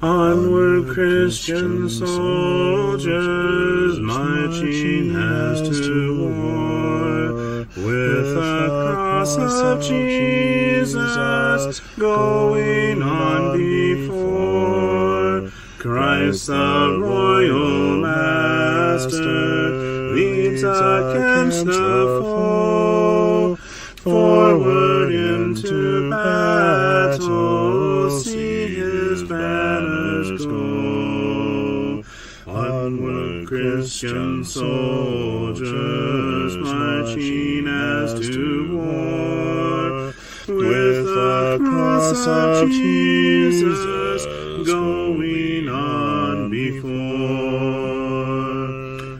Onward, Christian soldiers, marching as to war, with the cross of Jesus going on before. Christ the royal master leads against the foe, forward into battle, see his banners go. Onward, Christian soldiers, marching as to war, with the cross of Jesus going on before.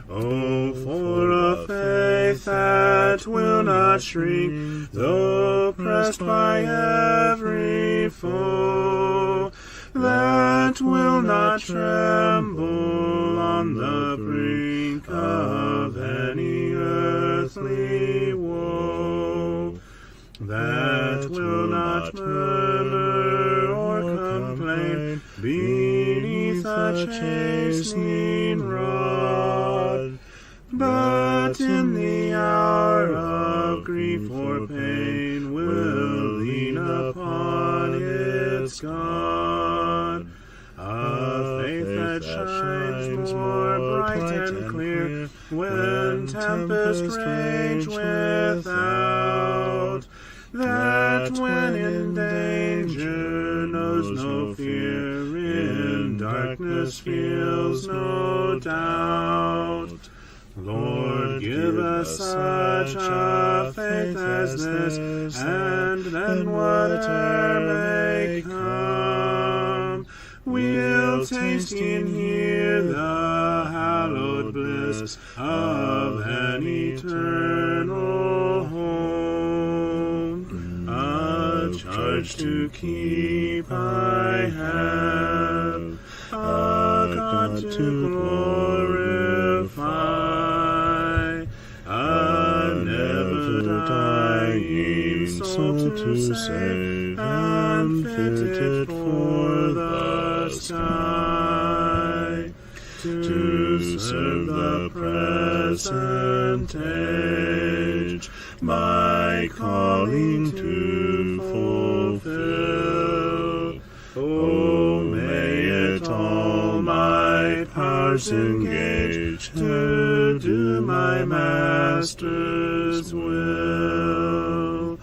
Oh, for a faith that will not shrink, though pressed by every foe, that will not tremble on the brink of any earthly woe, that will not murmur or complain beneath a chastening rod, but in the hour of grief or pain will lean upon its God. A faith that shines more bright and clear when tempests rage without, that when in danger knows no fear, in darkness feels no doubt. Lord, give us such a faith as this, and then whatever may come, we'll taste and hear the hallowed bliss of an eternal home. A charge to keep I have, a God to glorify, a never-dying soul to save, and fitted for the sky, to serve the present age, my calling to fulfill. Oh, may it all my powers engage to do my Master's will.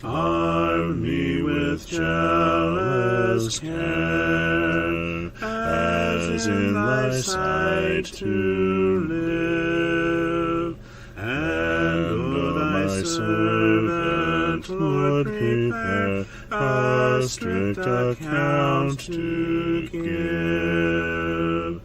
Arm me with jealous care, as in thy sight to live, and O thy servant, Lord, prepare a strict account to give.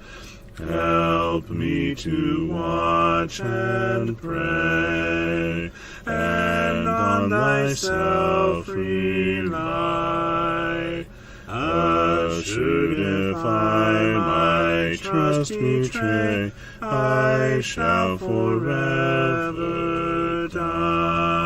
Help me to watch and pray, and on thyself rely. Assured if I my trust betray, I shall forever die.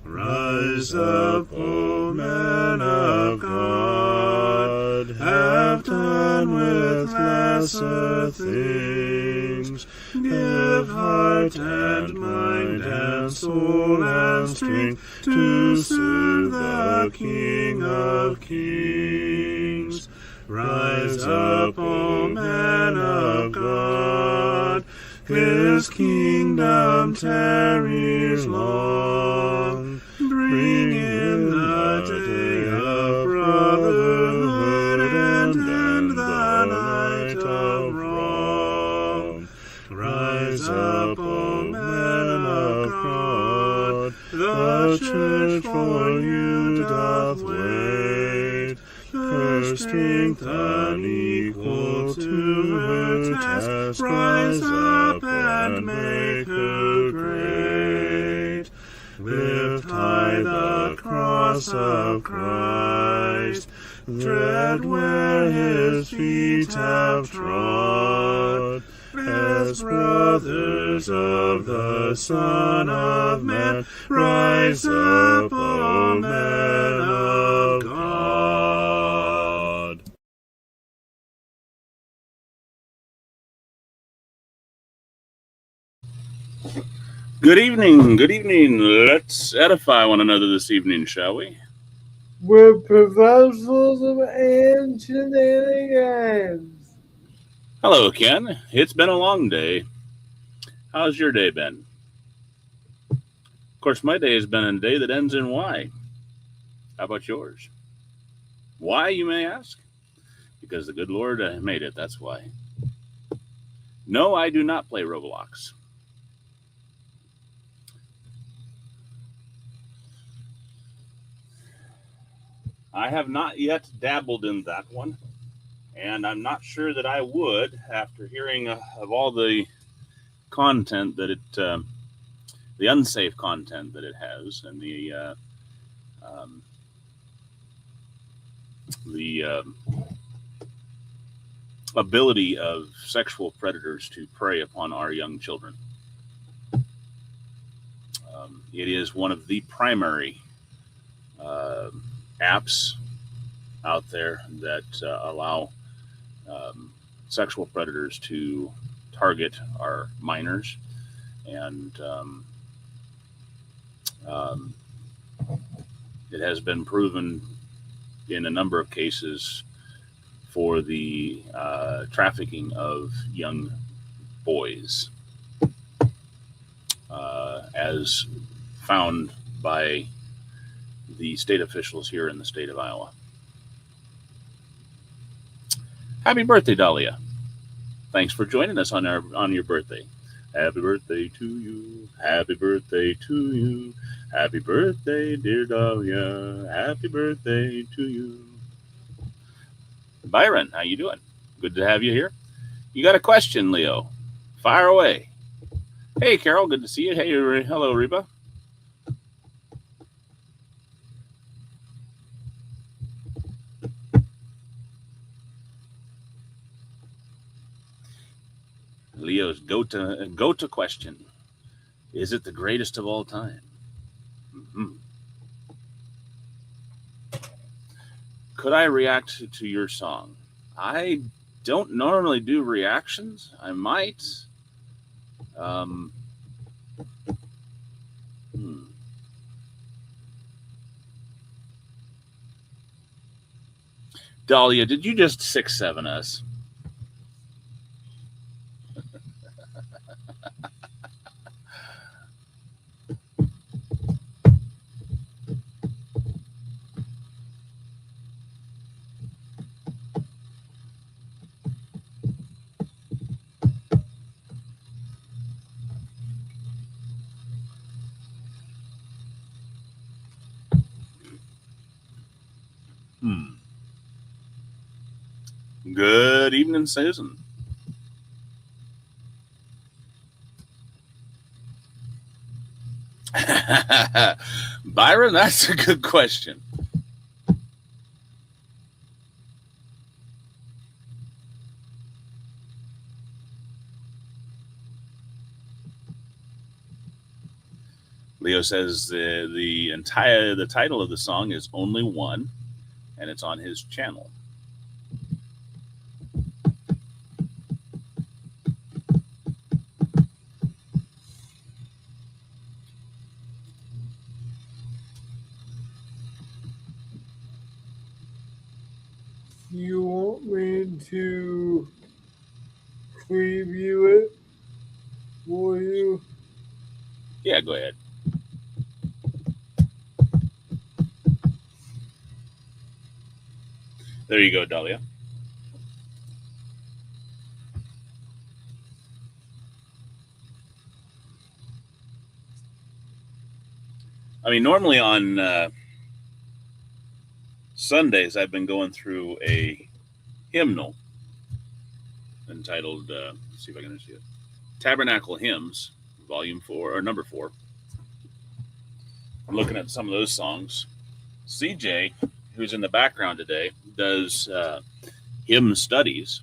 Rise up, O men of God, have done with lesser things. Give heart and mind and soul and strength to serve the King of Kings. Rise up, O men of God, his kingdom tarries long. Bring in the day of brotherhood and end the night of wrong. Rise up, O men of God, the church for you doth wait. Her strength unequal to her task, rise up and make her great. Lift high the cross of Christ, tread where his feet have trod. As brothers of the Son of Man, rise up, O men of God. Good evening, good evening. Let's edify one another this evening, shall we? With professionalism and shenanigans. Hello, Ken. It's been a long day. How's your day been? Of course, my day has been a day that ends in Y. How about yours? Why, you may ask? Because the good Lord made it, that's why. No, I do not play Roblox. I have not yet dabbled in that one, and I'm not sure that I would after hearing of all the content that the unsafe content that it has, and um, the ability of sexual predators to prey upon our young children. It is one of the primary uh, apps out there that allow um, sexual predators to target our minors, and um, it has been proven in a number of cases for the trafficking of young boys, as found by the state officials here in the state of Iowa. Happy birthday, Dahlia! Thanks for joining us on your birthday. Happy birthday to you. Happy birthday to you. Happy birthday, dear Dahlia. Happy birthday to you. Byron, how you doing? Good to have you here. You got a question, Leo? Fire away. Hey, Carol, good to see you. Hey, hello, Reba. Leo's go to question: is it the greatest of all time? Mm-hmm. Could I react to your song? I don't normally do reactions. I might. Um, hmm. Dahlia, did you just 6-7 us? Hmm. Good evening, Susan. Byron, that's a good question. Leo says the title of the song is Only One, and it's on his channel. You want me to preview it for you? Yeah, go ahead. There you go, Dahlia. I mean, normally on Sundays, I've been going through a hymnal entitled, let's see if I can see it, Tabernacle Hymns, Volume 4, or Number 4. I'm looking at some of those songs. CJ, who's in the background today, does hymn studies.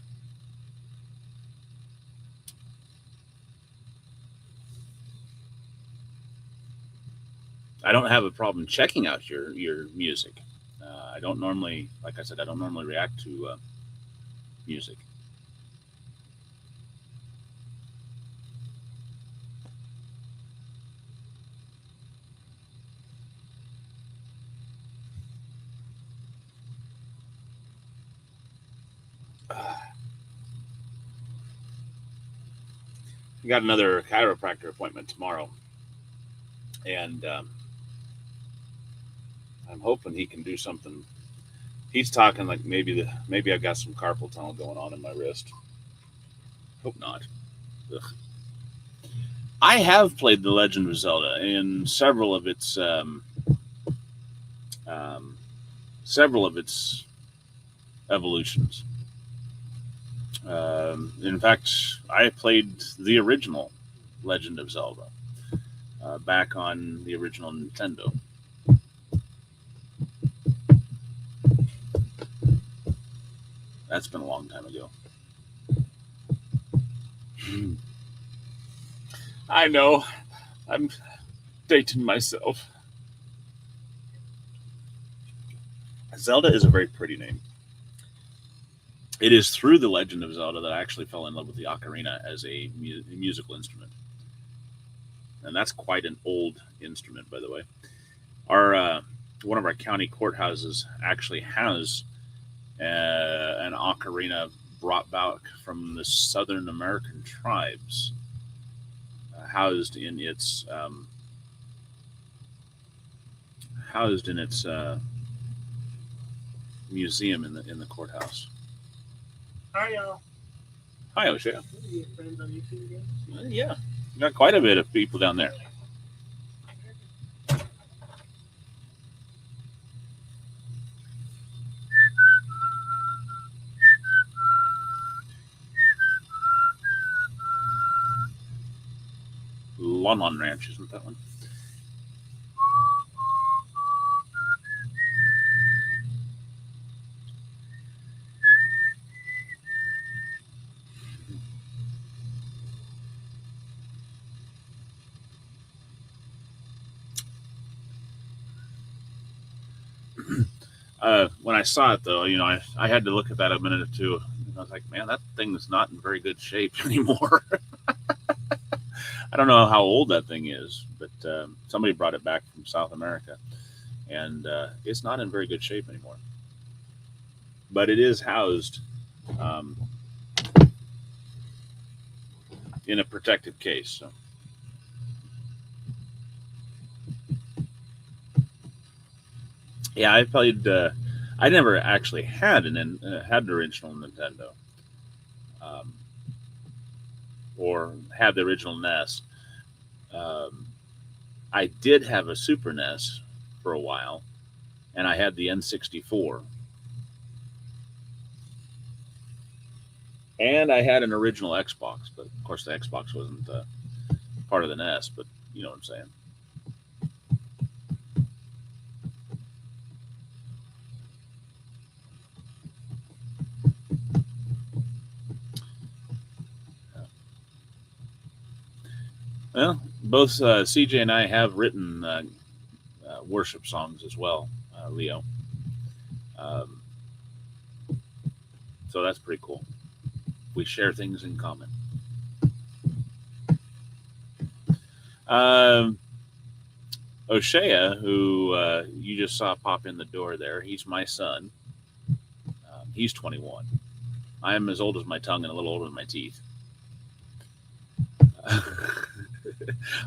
I don't have a problem checking out your music. I don't normally, like I said, I don't normally react to music. got another chiropractor appointment tomorrow, and I'm hoping he can do something. He's talking like maybe I've got some carpal tunnel going on in my wrist. Hope not. Ugh. I have played The Legend of Zelda in um, several of its evolutions. In fact, I played the original Legend of Zelda back on the original Nintendo. That's been a long time ago. I know. I'm dating myself. Zelda is a very pretty name. It is through The Legend of Zelda that I actually fell in love with the ocarina as a musical instrument. And that's quite an old instrument, by the way. Our one of our county courthouses actually has an ocarina brought back from the Southern American tribes, housed in its museum in the courthouse. Hi, y'all. Hi, O'Shea. You get friends on YouTube again? Yeah, we got quite a bit of people down there. Lon Ranch, isn't that one? When I saw it, though, I had to look at that a minute or two. And I was like, man, that thing is not in very good shape anymore. I don't know how old that thing is, but somebody brought it back from South America, and it's not in very good shape anymore. But it is housed um, in a protected case. So. Yeah, I played. I never actually had an original Nintendo, um, or had the original NES. Um, I did have a Super NES for a while, and I had the N64, and I had an original Xbox. But of course, the Xbox wasn't part of the NES. But you know what I'm saying. Well, both CJ and I have written worship songs as well, Leo. Um, so that's pretty cool. We share things in common. O'Shea, who you just saw pop in the door there, he's my son. He's 21. I am as old as my tongue and a little older than my teeth.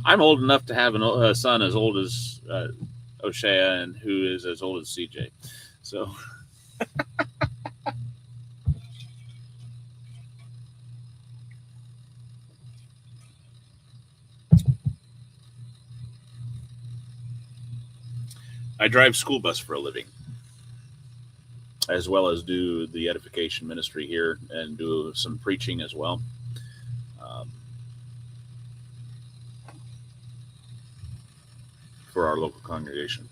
I'm old enough to have a son as old as O'Shea and who is as old as CJ. So. I drive school bus for a living, as well as do the Edification ministry here and do some preaching as well. For our local congregation.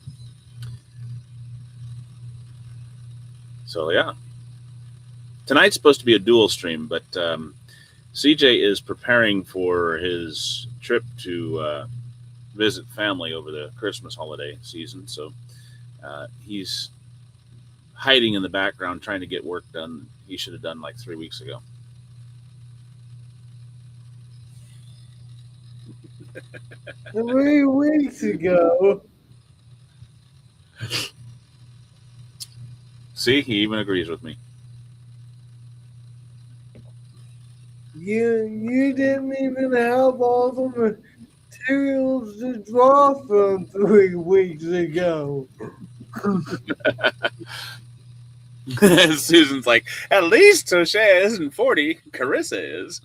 So yeah, tonight's supposed to be a dual stream, but CJ is preparing for his trip to visit family over the Christmas holiday season. So he's hiding in the background trying to get work done he should have done like 3 weeks ago. Three weeks ago. See, he even agrees with me. You didn't even have all the materials to draw from 3 weeks ago. Susan's like, at least O'Shea isn't 40. Carissa is.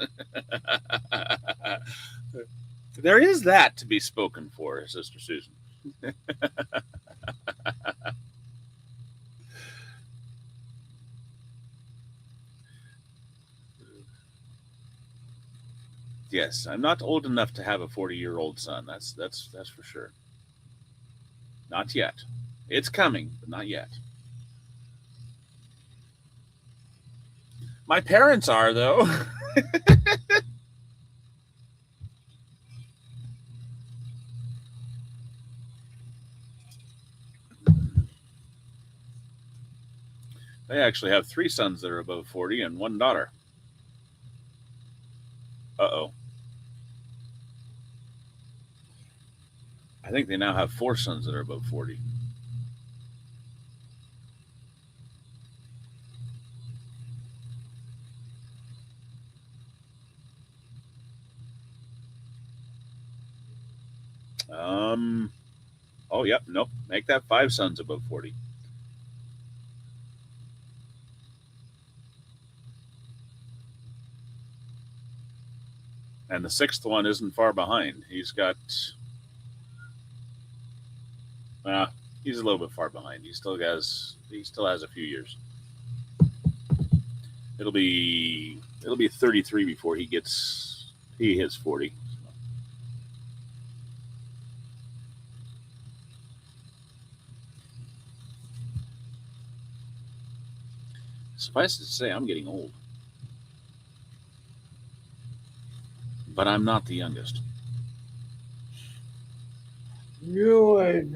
There is that to be spoken for, Sister Susan. Yes, I'm not old enough to have a 40-year-old son. That's for sure. Not yet. It's coming, but not yet. My parents are, though. They actually have 3 sons that are above 40 and 1 daughter. Uh-oh. I think they now have 4 sons that are above 40. Oh, yep, nope. Make that 5 sons above 40. And the 6th one isn't far behind. He's got, he's a little bit far behind. He still has a few years. It'll be 33 before he hits 40. Suffice it to say, I'm getting old. But I'm not the youngest. You're like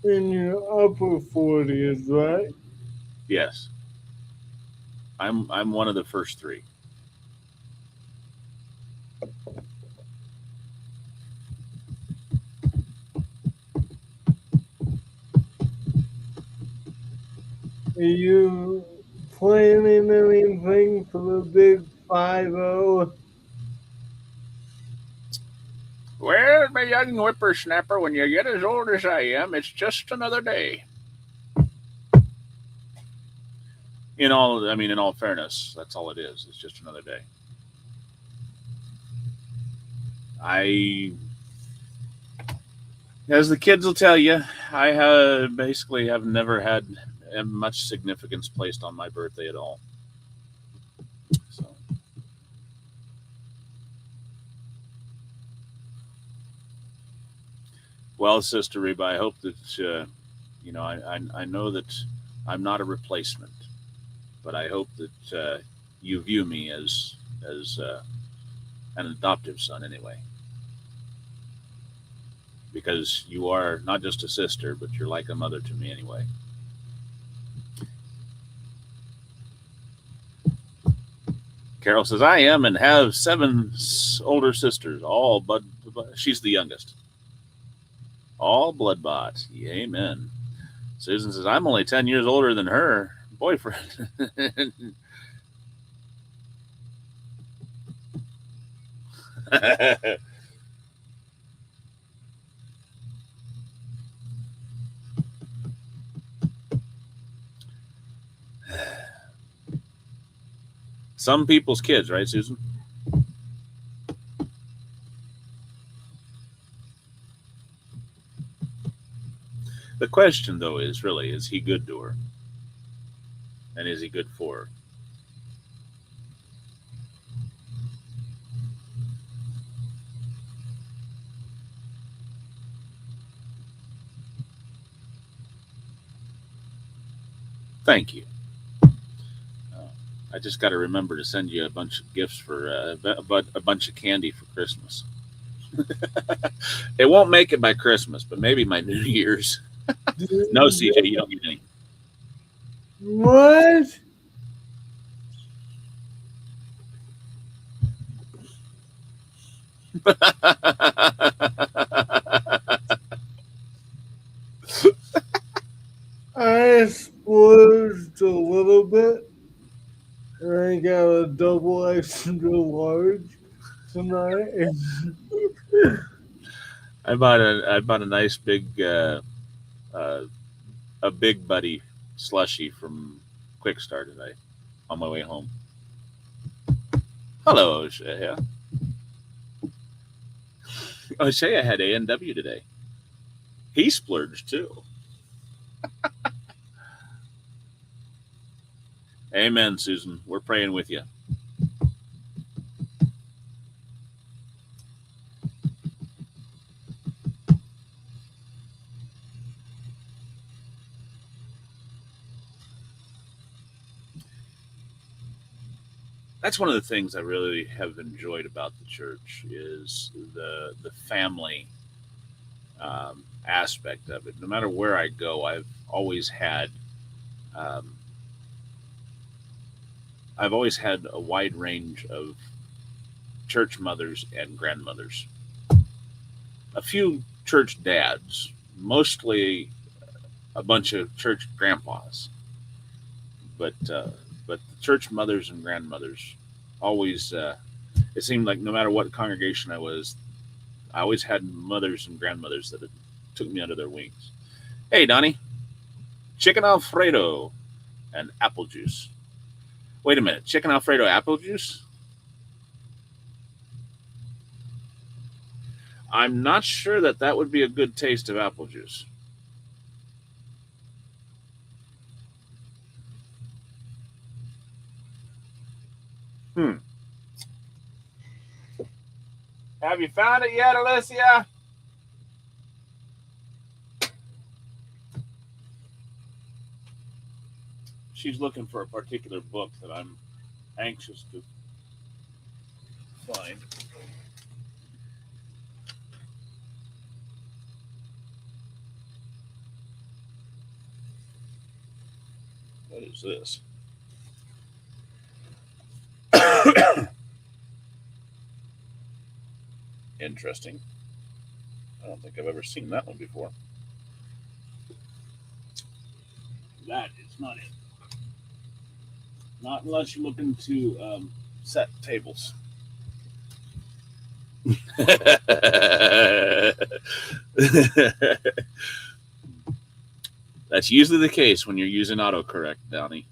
in your upper 40s, right? Yes. I'm one of the first 3. Are you planning anything for the big 5-0? Well, my young whippersnapper, when you get as old as I am, it's just another day. In all fairness, that's all it is. It's just another day. As the kids will tell you, I basically have never had much significance placed on my birthday at all. So, well, Sister Reba, I hope that I know that I'm not a replacement, but I hope that you view me as an adoptive son anyway. Because you are not just a sister, but you're like a mother to me anyway. Carol says, I am and have 7 older sisters, but she's the youngest. All blood bought. Amen. Susan says, I'm only 10 years older than her boyfriend. Some people's kids, right, Susan? The question, though, is really, is he good to her? And is he good for her? Thank you. I just got to remember to send you a bunch of gifts for a bunch of candy for Christmas. It won't make it by Christmas, but maybe by New Year's. No, CJ, you don't get any. What? I splurged a little bit, and I got a double tonight. I bought a nice big a Big Buddy slushy from Quick Start today on my way home. Hello, O'Shea. O'Shea had A&W today. He splurged too. Amen, Susan. We're praying with you. That's one of the things I really have enjoyed about the church is the family aspect of it. No matter where I go, um, I've always had a wide range of church mothers and grandmothers. A few church dads, mostly a bunch of church grandpas, but the church mothers and grandmothers always. It seemed like no matter what congregation I was, I always had mothers and grandmothers that took me under their wings. Hey, Donnie, chicken Alfredo and apple juice. Wait a minute, chicken Alfredo apple juice? I'm not sure that would be a good taste of apple juice. Have you found it yet, Alicia? She's looking for a particular book that I'm anxious to find. What is this? Interesting. I don't think I've ever seen that one before. That is not it. Not unless you're looking to set tables. That's usually the case when you're using autocorrect, Downey.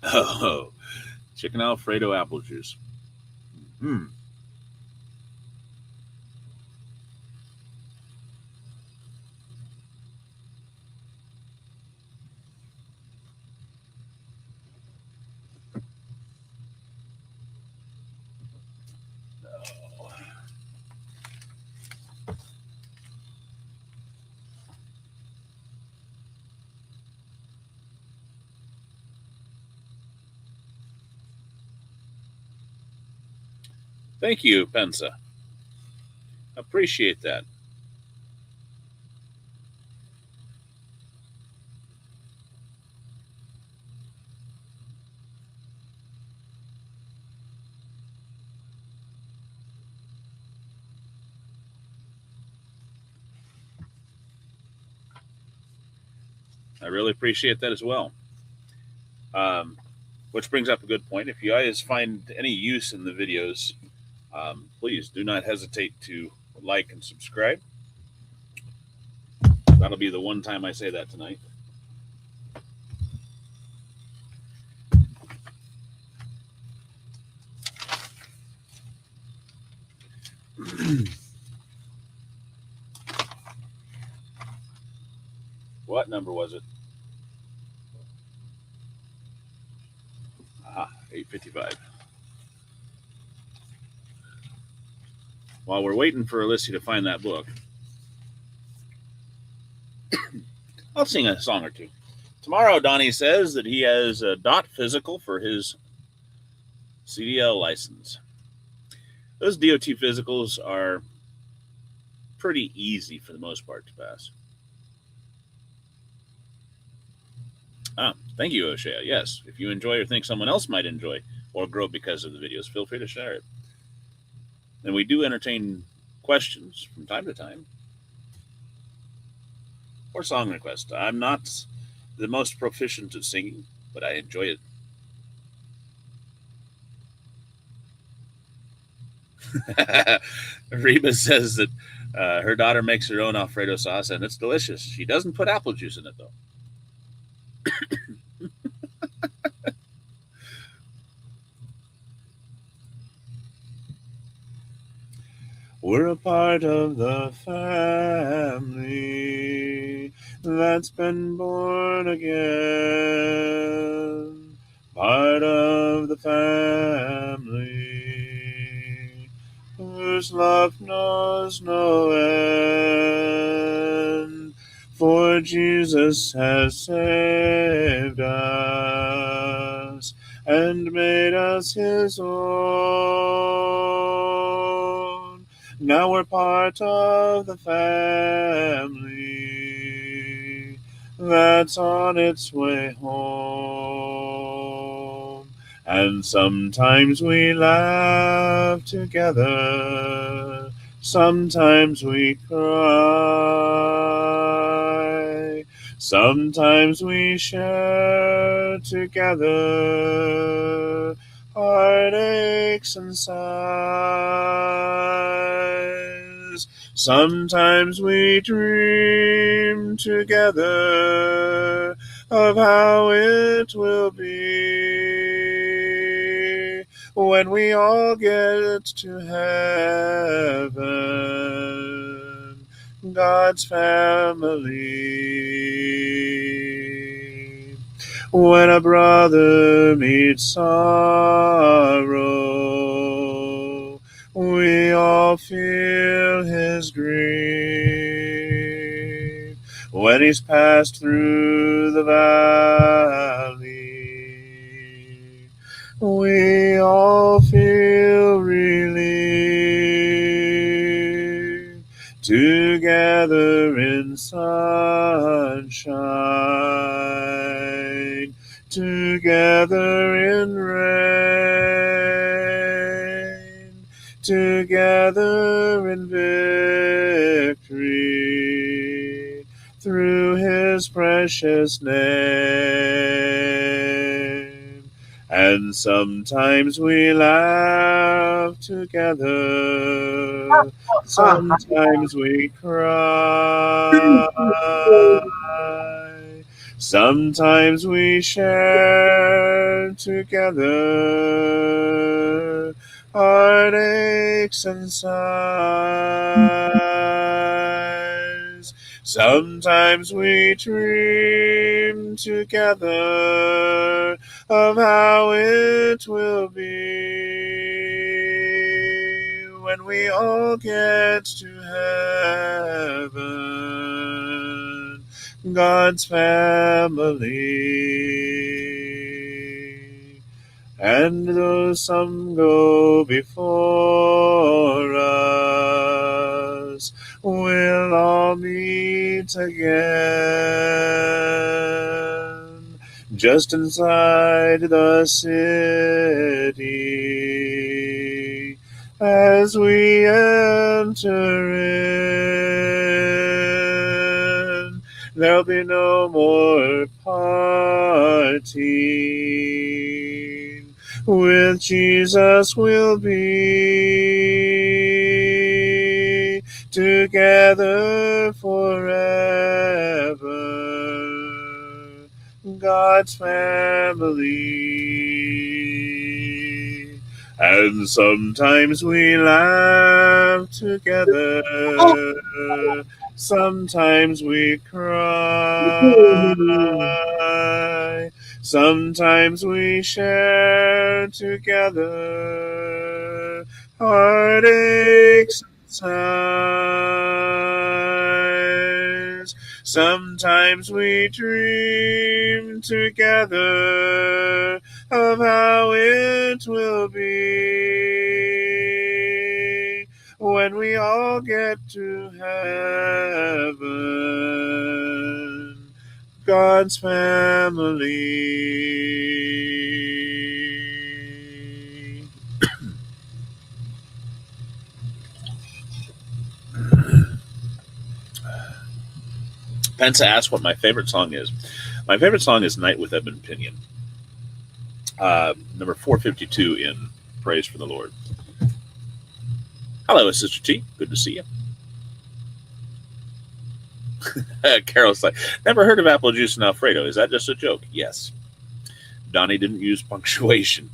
Oh, chicken Alfredo apple juice. Thank you, Pensa. Appreciate that. I really appreciate that as well. Which brings up a good point. If you guys find any use in the videos, please do not hesitate to like and subscribe. That'll be the one time I say that tonight. What number was it? 8:55. While we're waiting for Alicia to find that book, I'll sing a song or two. Tomorrow, Donnie says that he has a DOT physical for his CDL license. Those DOT physicals are pretty easy for the most part to pass. Thank you, O'Shea. Yes, if you enjoy or think someone else might enjoy or grow because of the videos, feel free to share it. And we do entertain questions from time to time. or song request. I'm not the most proficient at singing, but I enjoy it. Reba says that her daughter makes her own Alfredo sauce and it's delicious. She doesn't put apple juice in it though. We're a part of the family that's been born again. Part of the family whose love knows no end. For Jesus has saved us and made us his own. Now we're part of the family that's on its way home. And sometimes we laugh together, sometimes we cry, sometimes we share together heartaches and sighs. Sometimes we dream together of how it will be when we all get to heaven, God's family. When a brother meets sorrow, we all feel his grief. When he's passed through the valley, we all feel relief. Together in sunshine, together in rain, together in victory, through his precious name. And sometimes we laugh together, sometimes we cry, sometimes we share together heartaches and sighs. Sometimes we dream together of how it will be when we all get to heaven, God's family. And though some go before us, we'll all meet again just inside the city as we enter in. There'll be no more parting. With Jesus we'll be together forever, God's family. And sometimes we laugh together, sometimes we cry, sometimes we share together heartaches and sighs. Sometimes we dream together of how it will be when we all get to heaven, God's family. Pensa asked what my favorite song is. My favorite song is Night with Ebon Pinion, number 452 in Praise for the Lord. Hello, Sister T. Good to see you. Carol's like, never heard of apple juice and Alfredo. Is that just a joke? Yes. Donnie didn't use punctuation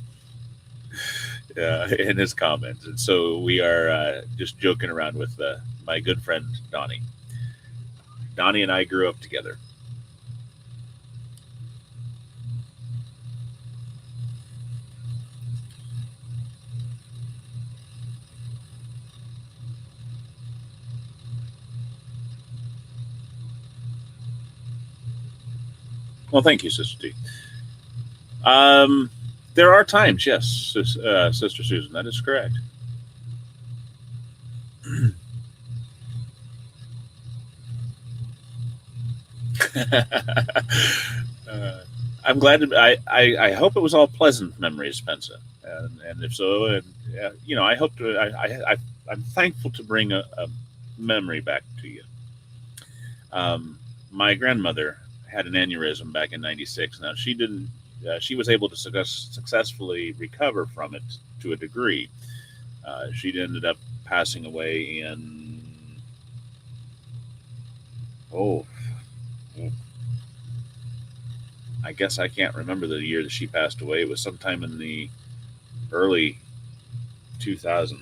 in his comments. And so we are just joking around with my good friend, Donnie. Donnie and I grew up together. Well, thank you, Sister T. There are times, yes, Sister Susan, that is correct. I'm glad to. I hope it was all pleasant memories, Spencer, and if so, and I hope to. I'm thankful to bring a memory back to you. My grandmother had an aneurysm back in '96. Now she didn't. She was able to successfully recover from it to a degree. She ended up passing away in I guess I can't remember the year that she passed away. It was sometime in the early 2000s.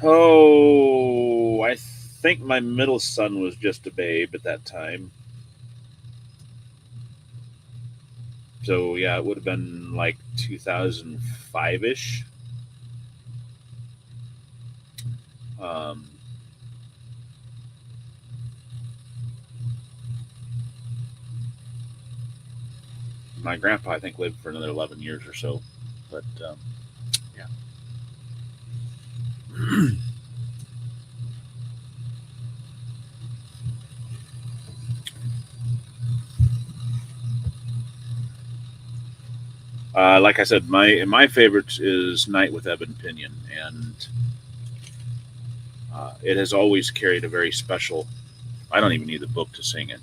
Oh, I think my middle son was just a babe at that time. So yeah, it would have been like 2005-ish. My grandpa, I think, lived for another 11 years or so. But yeah. Like I said, my favorite is Night with Ebon Pinion, and it has always carried a very special. I don't even need the book to sing it.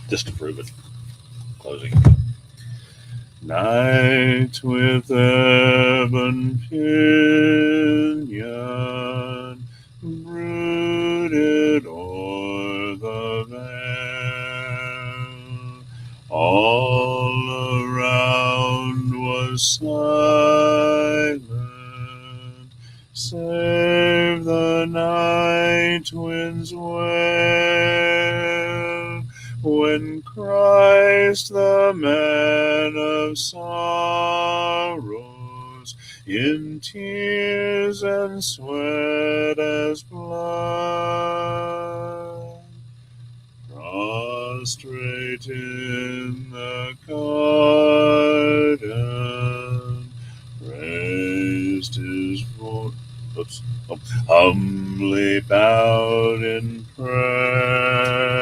Just to prove it. Closing. Night with ebon pinion brooded o'er the vale. All around was silent, save the night wind's wail, when Christ, the man of sorrows, in tears and sweat as blood, prostrate in the garden, raised his voice, humbly bowed in prayer.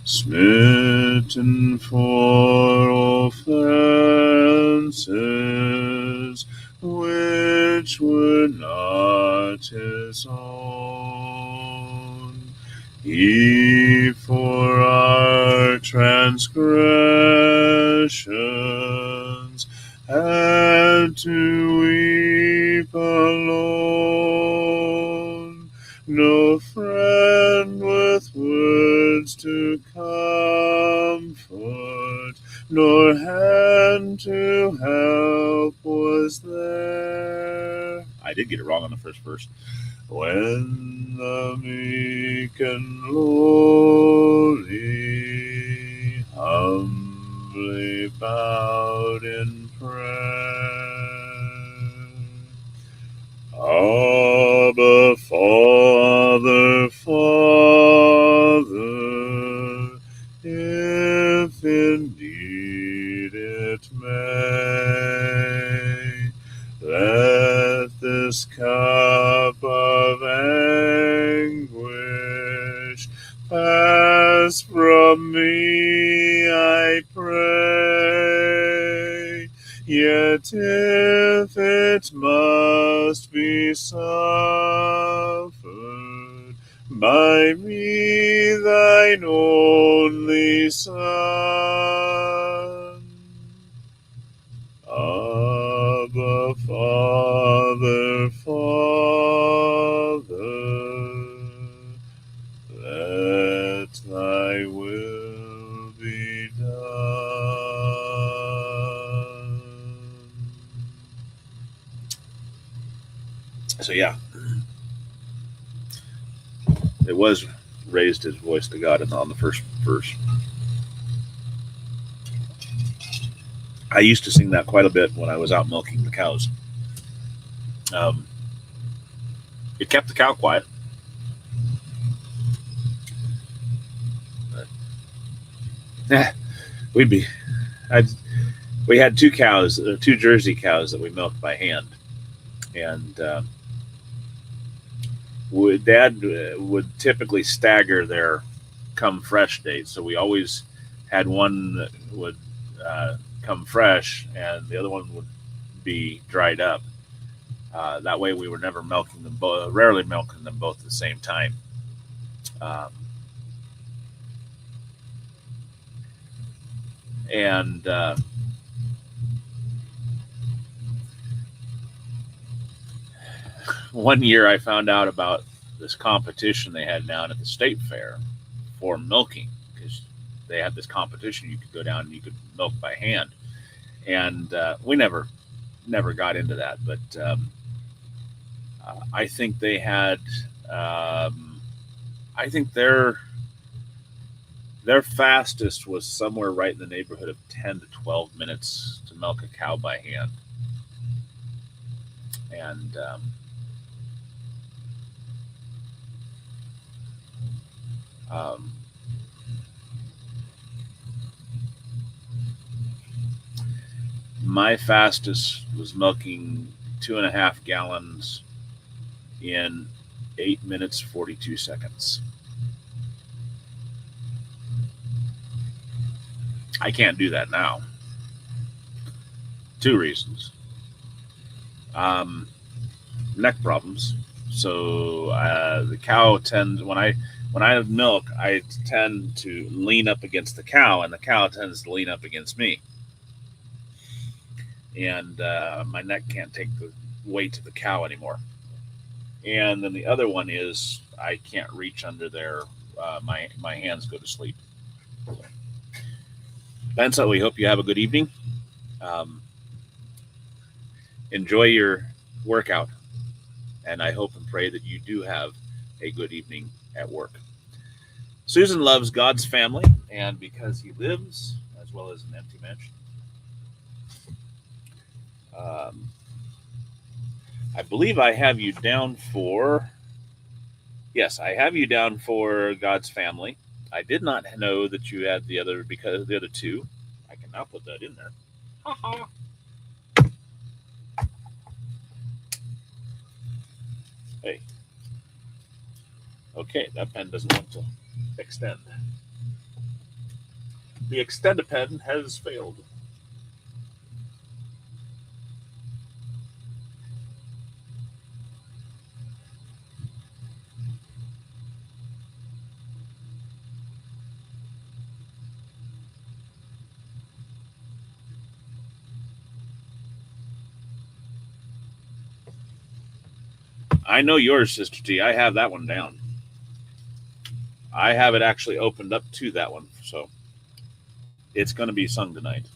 Smitten for offenses which were not his own, he for our transgressions had to weep alone, no friend with words to comfort, nor hand to help was there. I did get it wrong on the first verse. When the meek and lowly humbly bowed in prayer, Abba, Father, Father, if indeed it may, let this cup of anguish pass from me, I pray. Yet if it must be suffered by me, thine only Son. Abba, Father, Father, let thy will be done. So yeah, it was raised his voice to God on the first verse. I used to sing that quite a bit when I was out milking the cows. It kept the cow quiet. But, we had two cows, two Jersey cows that we milked by hand, and Dad would typically stagger their come fresh dates. So we always had one that would come fresh, and the other one would be dried up. That way, we were never milking them both, rarely milking them both at the same time. And one year, I found out about this competition they had down at the state fair for milking, because they had this competition. You could go down and you could milk by hand, and we never got into that. But I think they had. I think their fastest was somewhere right in the neighborhood of 10 to 12 minutes to milk a cow by hand. And my fastest was milking 2.5 gallons in 8 minutes 42 seconds. I can't do that now. 2 reasons. Neck problems. So the cow tends, when I milk, I tend to lean up against the cow, and the cow tends to lean up against me. And my neck can't take the weight of the cow anymore. And then the other one is I can't reach under there. My hands go to sleep. Bensa, we hope you have a good evening. Enjoy your workout, and I hope and pray that you do have a good evening at work. Susan loves God's family, and because he lives, as well as an empty mansion. I believe I have you down for, yes, I have you down for God's family. I did not know that you had the other, because the other 2. I can now put that in there. Ha-ha. Hey. Okay, that pen doesn't want to extend. The extend pen has failed. I know yours, Sister T. I have that one down. I have it actually opened up to that one, so it's going to be sung tonight.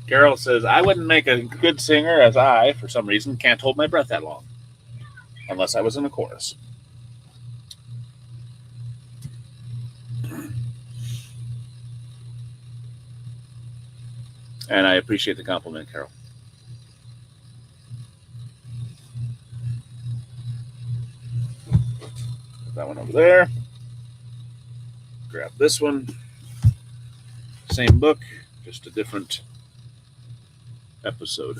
Carol says, I wouldn't make a good singer as I, for some reason, can't hold my breath that long. Unless I was in a chorus. And I appreciate the compliment, Carol. Put that one over there. Grab this one. Same book, just a different episode.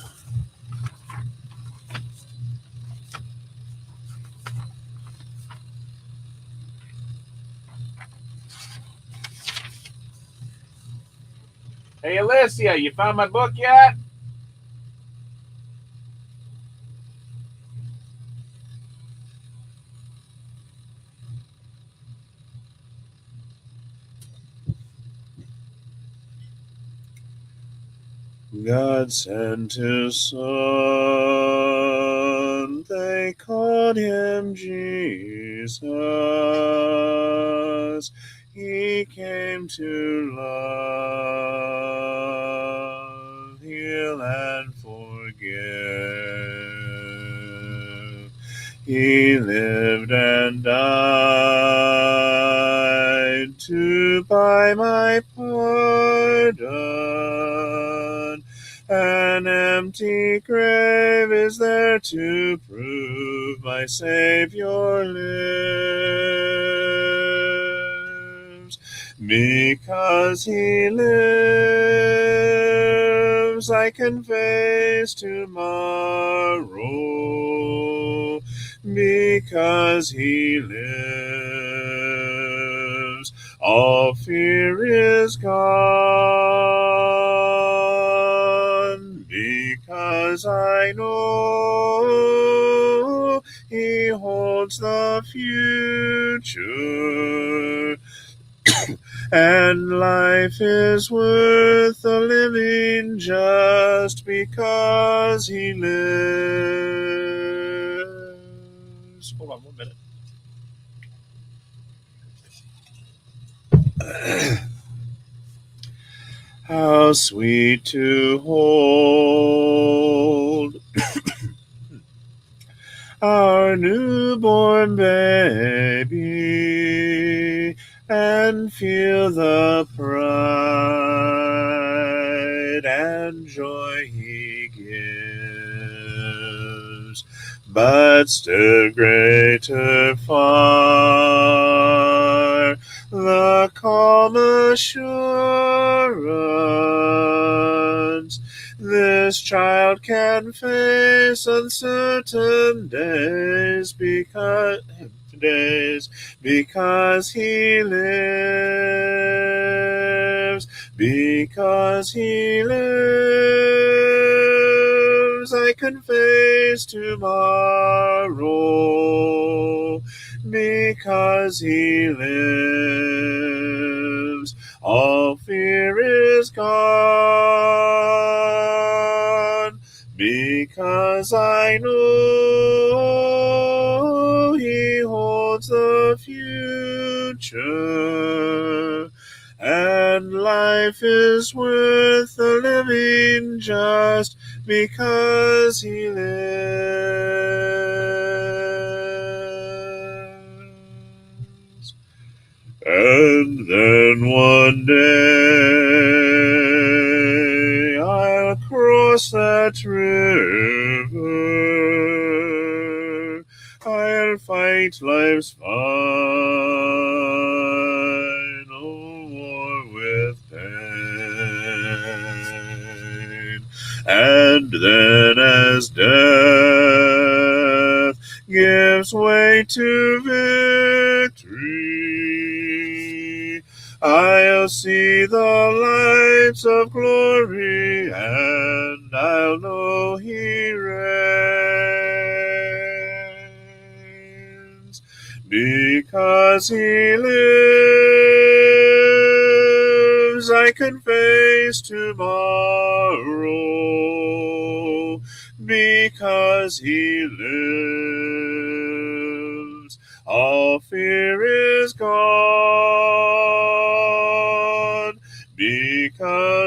Hey, Alicia, you found my book yet? God sent his son, they called him Jesus. He came to love, heal, and forgive. He lived and died to buy my pardon. An empty grave is there to prove my Savior lives. Because he lives, I can face tomorrow. Because he lives, all fear is gone. Because I know he holds the future, and life is worth the living just because he lives. Hold on 1 minute. How sweet to hold our newborn baby and feel the pride and joy he gives. But still greater far the calm assurance this child can face uncertain days because he lives. Because he lives, I can face tomorrow. Because he lives, all fear is gone. Because I know he holds the future, and life is worth the living just because he lives. And then one day I'll cross that river, I'll fight life's final war with pain. And then as death gives way to victory, I'll see the lights of glory, and I'll know he reigns. Because he lives, I can face tomorrow. Because he lives, all fear is gone.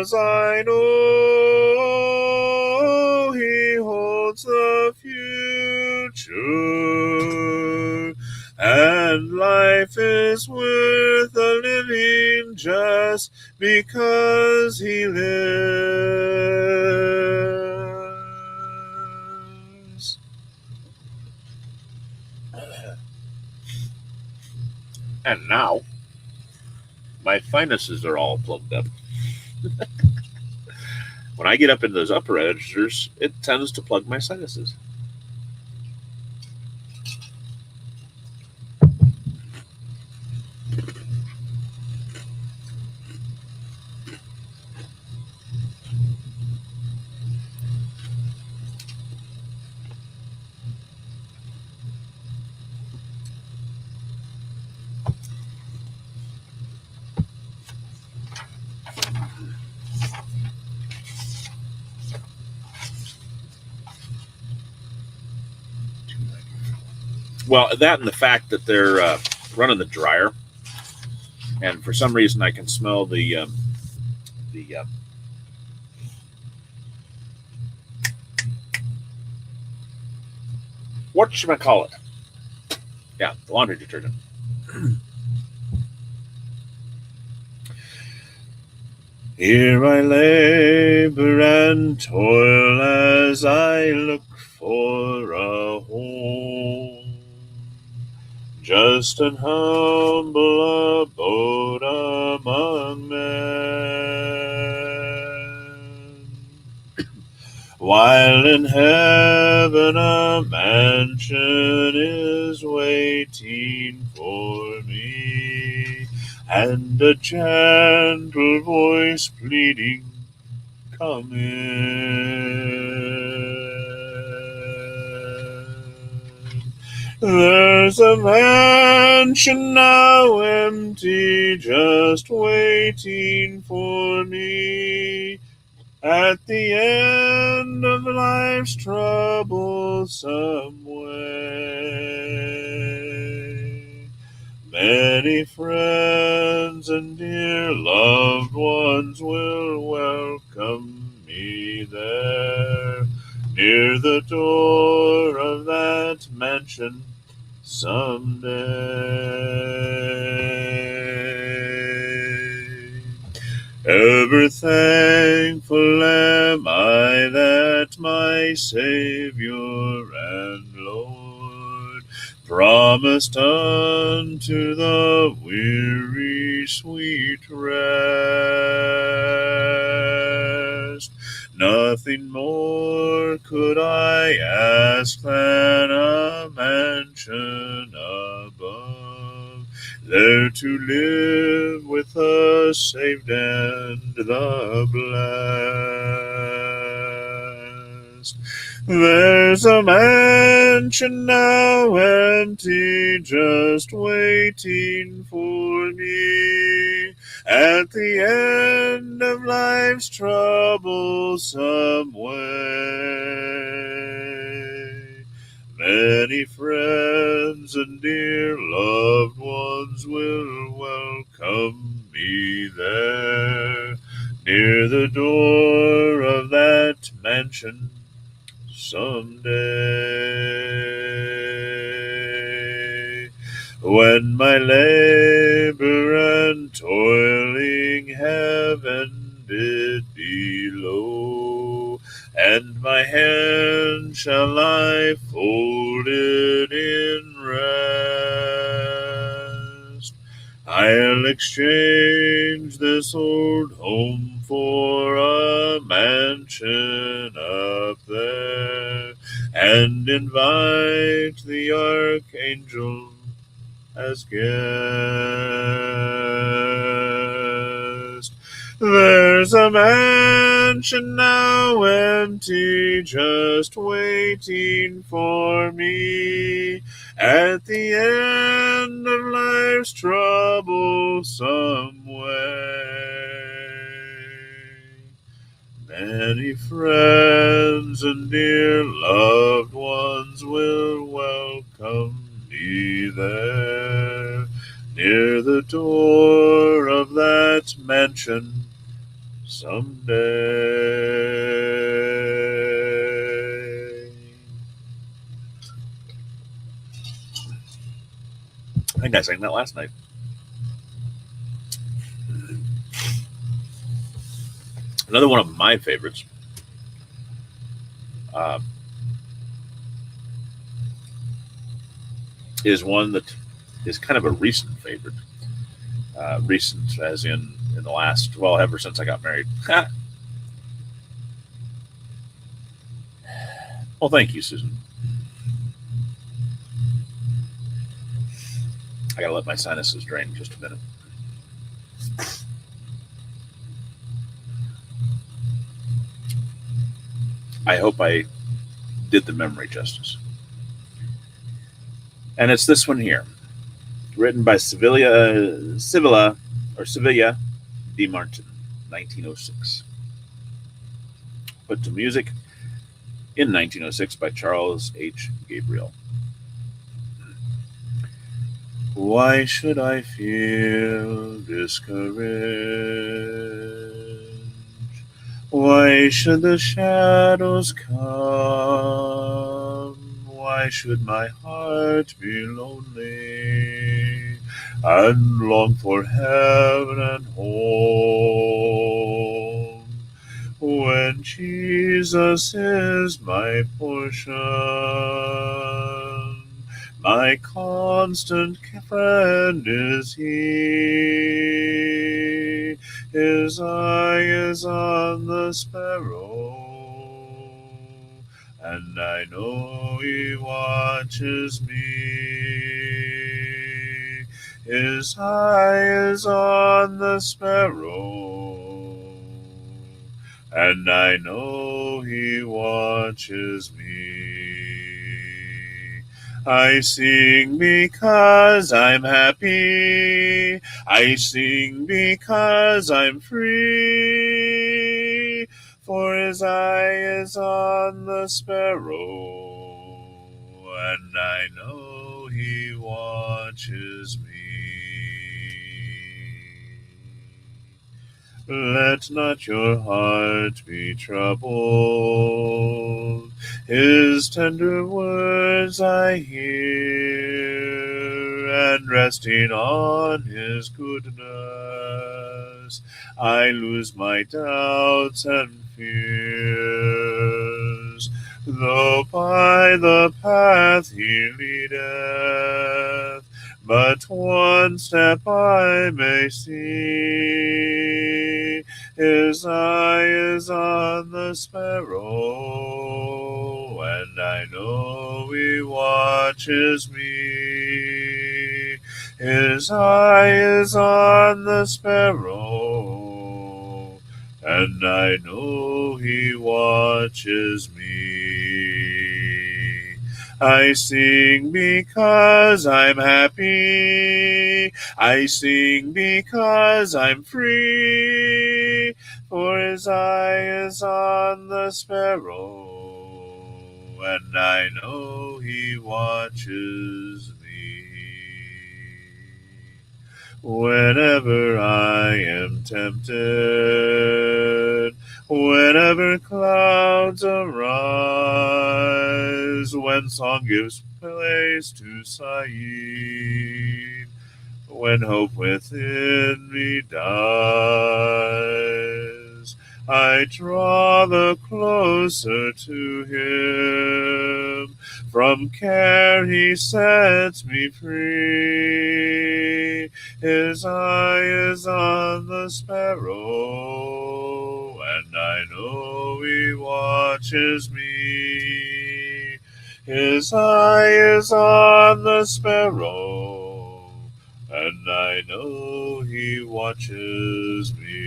'cause I know He holds the future, and life is worth a living just because He lives. And now, my sinuses are all plugged up. When I get up into those upper registers, it tends to plug my sinuses. Well, that and the fact that they're running the dryer, and for some reason I can smell the what should I call it? Yeah, the laundry detergent. Here I labor and toil as I look for a home, just an humble abode among men, while in heaven a mansion is waiting for me, and a gentle voice pleading, come in. There's a mansion now empty, just waiting for me, at the end of life's troublesome way. Many friends and dear loved ones will welcome me there, near the door of that mansion someday. Ever thankful am I that my Savior and Lord promised unto the weary sweet rest. Nothing more could I ask than a mansion above, there to live with the saved and the blessed. There's a mansion now empty, just waiting for me, at the end of life's troublesome way. Many friends and dear loved ones will welcome me there, near the door of that mansion someday. When my labor and toiling have ended below, and my hand shall lie folded in rest, I'll exchange this old home for a mansion up there, and invite the archangel as guest. There's a mansion now empty, just waiting for me, at the end of life's troublesome way. Many friends and dear loved ones will welcome me there, near the door of that mansion someday. I think I sang that last night. Another one of my favorites is one that is kind of a recent favorite. Recent as in the last, well, ever since I got married. Well, thank you, Susan. I gotta let my sinuses drain in just a minute. I hope I did the memory justice. And it's this one here, written by Sevilla de Martin, 1906. Put to music in 1906 by Charles H. Gabriel. Why should I feel discouraged? Why should the shadows come? Why should my heart be lonely and long for heaven and home? When Jesus is my portion, my constant friend is he. His eye is on the sparrow, and I know he watches me. His eye is on the sparrow, and I know he watches me. I sing because I'm happy. I sing because I'm free. For his eye is on the sparrow, and I know he watches me. Let not your heart be troubled. His tender words I hear, and resting on his goodness, I lose my doubts and fears. Though by the path he leadeth, but one step I may see. His eye is on the sparrow, and I know he watches me. His eye is on the sparrow, and I know he watches me. I sing because I'm happy. I sing because I'm free. For his eye is on the sparrow, and I know he watches me. Whenever I am tempted, whenever clouds arise, when song gives place to sighing, when hope within me dies, I draw the closer to him. From care he sets me free. His eye is on the sparrow, and I know he watches me. His eye is on the sparrow, and I know he watches me.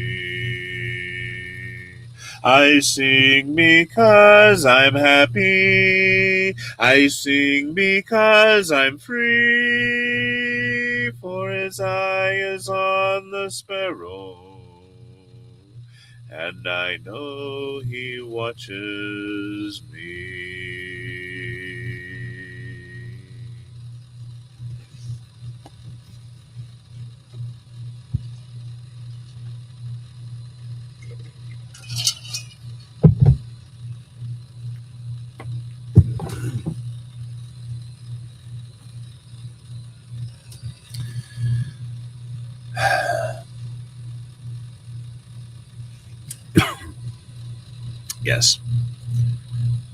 I sing because I'm happy. I sing because I'm free. For his eye is on the sparrow, and I know he watches me. Yes.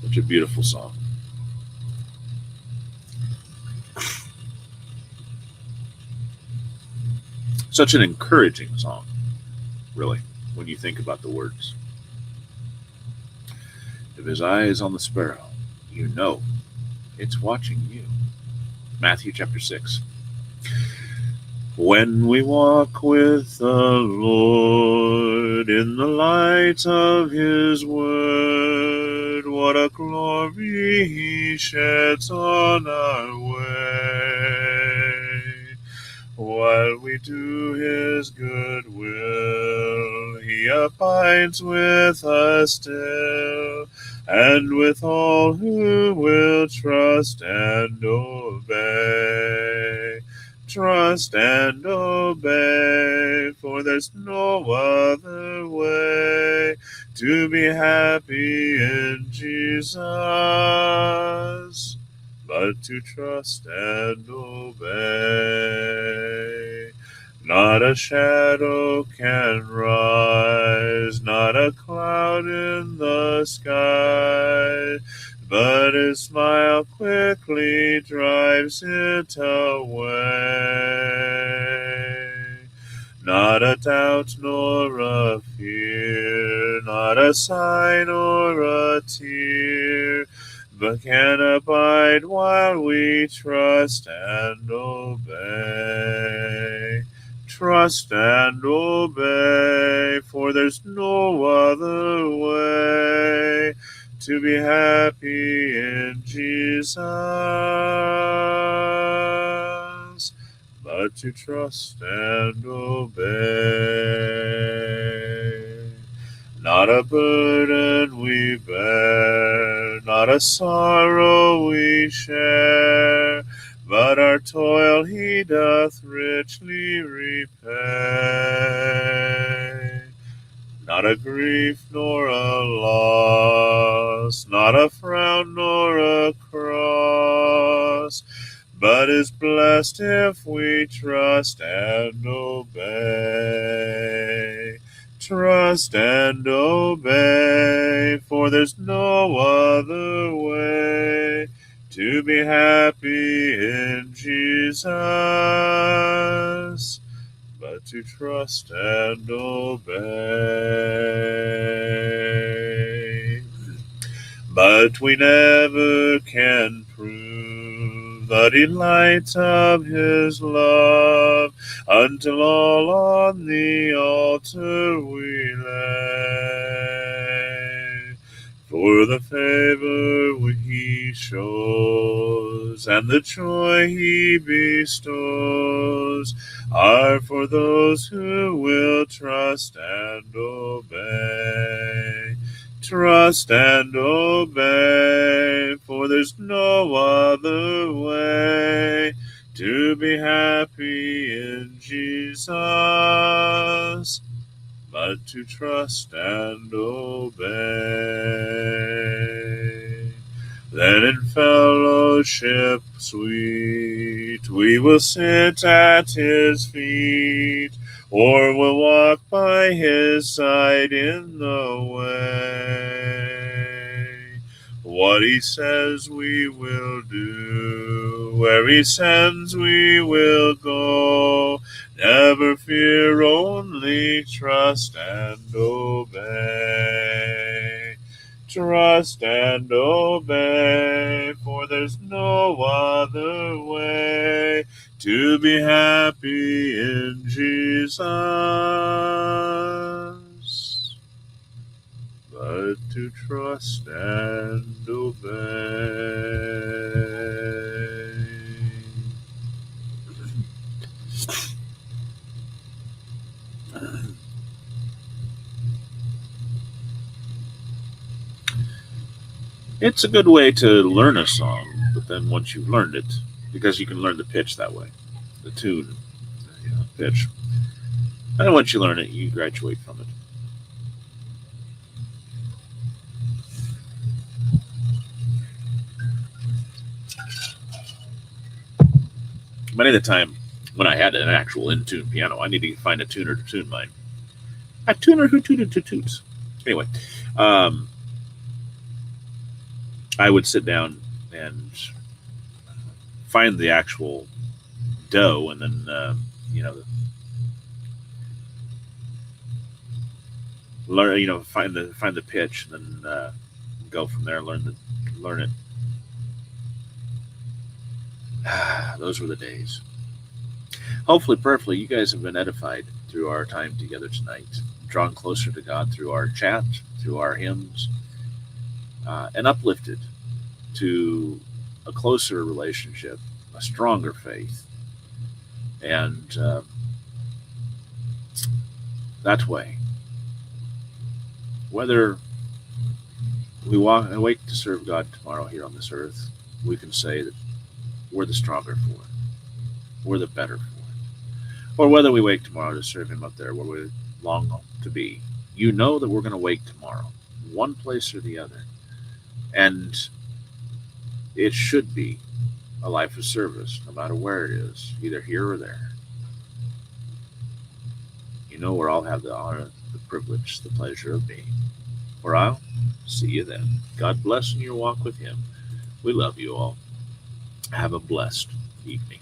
Such a beautiful song. Such an encouraging song, really, when you think about the words. If his eye is on the sparrow, you know it's watching you. Matthew chapter 6. When we walk with the Lord in the light of his word, what a glory he sheds on our way. While we do his good will, he abides with us still, and with all who will trust and obey. Trust and obey, for there's no other way to be happy in Jesus but to trust and obey. Not a shadow can rise, not a cloud in the sky, but his smile quickly drives it away. Not a doubt nor a fear, not a sigh nor a tear, but can abide while we trust and obey. Trust and obey, for there's no other way to be happy in Jesus but to trust and obey. Not a burden we bear, not a sorrow we share, but our toil he doth richly repay. Not a grief nor a loss, not a frown nor a cross, but is blessed if we trust and obey. Trust and obey, for there's no other way to be happy in Jesus but to trust and obey. But we never can prove the delight of his love until all on the altar we lay. For the favor he shows and the joy he bestows are for those who will trust and obey. Trust and obey, for there's no other way to be happy in Jesus but to trust and obey. Then in fellowship sweet we will sit at his feet, or will walk by his side in the way. What he says we will do, where he sends we will go. Never fear, only trust and obey. Trust and obey, for there's no other way to be happy in Jesus but to trust and obey. It's a good way to learn a song, but then once you've learned it, because you can learn the pitch that way, the tune, pitch. And then once you learn it, you graduate from it. Many of the time, when I had an actual in-tune piano, I needed to find a tuner to tune mine. A tuner who tooted to toots. Anyway, I would sit down and find the actual dough, and then learn, find the pitch, and then go from there. Learn it. Those were the days. Hopefully, prayerfully, you guys have been edified through our time together tonight, drawn closer to God through our chat, through our hymns, and uplifted to a closer relationship, a stronger faith, and that way, whether we awake to serve God tomorrow here on this earth, we can say that we're the stronger for it, we're the better for it. Or whether we wake tomorrow to serve Him up there where we long to be, you know that we're going to wake tomorrow, one place or the other. And it should be a life of service, no matter where it is, either here or there. You know where I'll have the honor, the privilege, the pleasure of being. For I'll see you then. God bless in your walk with Him. We love you all. Have a blessed evening.